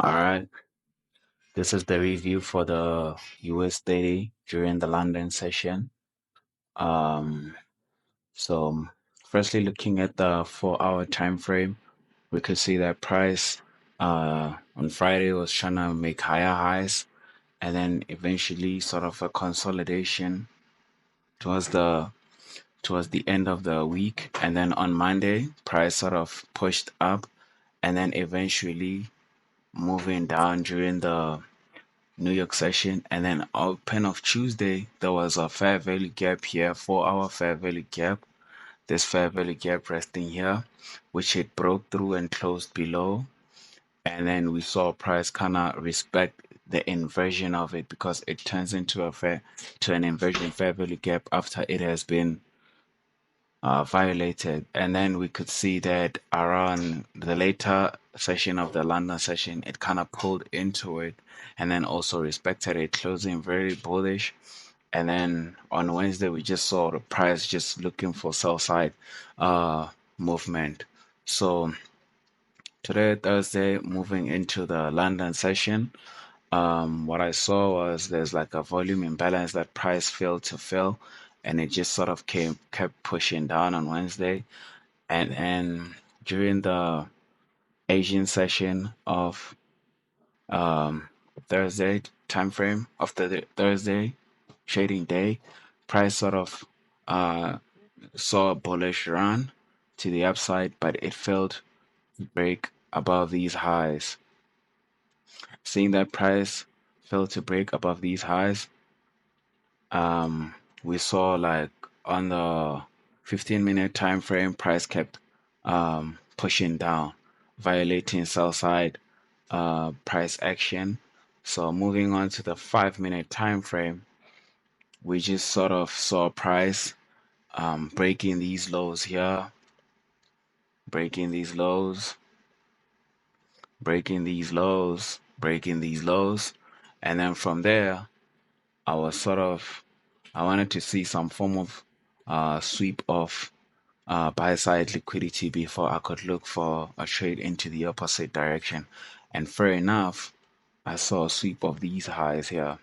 All right, this is the review for the US30 during the London session. Um, so firstly, looking at the 4-hour time frame, we could see that price on Friday was trying to make higher highs and then eventually sort of a consolidation towards the towards the end of the week. And then on Monday, price sort of pushed up and then eventually moving down during the New York session, and then open of Tuesday, there was a fair value gap here, 4-hour fair value gap. This fair value gap resting here, which it broke through and closed below. And then we saw price kind of respect the inversion of it because it turns into an inversion fair value gap after it has been violated. And then we could see that around the later session of the London session, it kind of pulled into it and then also respected it, closing very bullish. And then on Wednesday, we just saw the price just looking for sell side movement. So today, Thursday, moving into the London session, what I saw was there's like a volume imbalance that price failed to fill, and it just sort of kept pushing down on Wednesday, and during the Asian session of Thursday time frame of the Thursday trading day, price sort of uh, saw a bullish run to the upside, but it failed to break above these highs. Seeing that price failed to break above these highs, we saw like on the 15-minute time frame, price kept pushing down, violating sell side price action. So moving on to the 5-minute time frame, we just sort of saw price breaking these lows here, breaking these lows, breaking these lows, breaking these lows, and then from there, I was sort of I wanted to see some form of sweep of buy side liquidity before I could look for a trade into the opposite direction. And fair enough, I saw a sweep of these highs here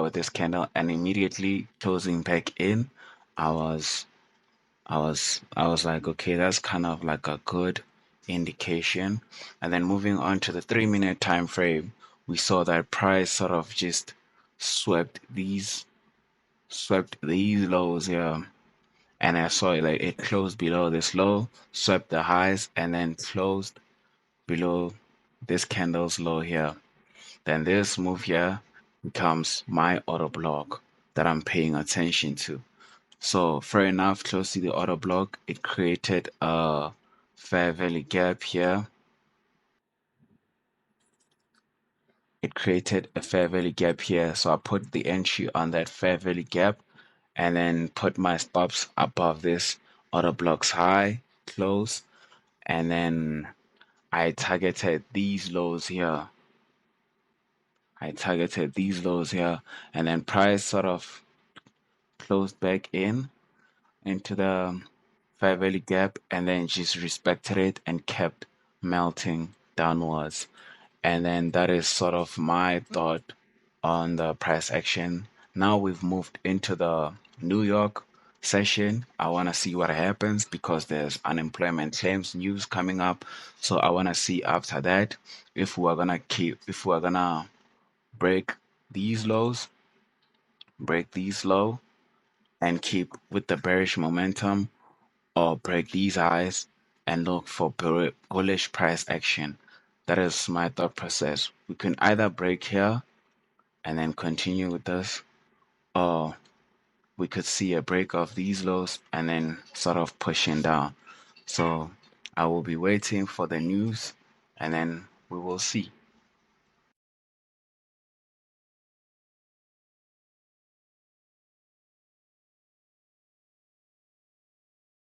with this candle, and immediately closing back in, I was I was like, okay, that's kind of like a good indication. And then moving on to the 3-minute time frame, we saw that price sort of just swept these lows here, and I saw it like it closed below this low, swept the highs, and then closed below this candle's low here. Then this move here becomes my auto block that I'm paying attention to. So fair enough, close to the auto block, it created a fair value gap here. It created a fair value gap here. So I put the entry on that fair value gap and then put my stops above this auto blocks high, close, and then I targeted these lows here. I targeted these lows here, and then price sort of closed back into the fair value gap and then just respected it and kept melting downwards. And then that is sort of my thought on the price action. Now we've moved into the New York session. I want to see what happens because there's unemployment claims news coming up. So I want to see after that if we're gonna break these lows, break these low, and keep with the bearish momentum, or break these highs and look for bullish price action. That is my thought process. We can either break here and then continue with this, or we could see a break of these lows and then sort of pushing down. So I will be waiting for the news and then we will see.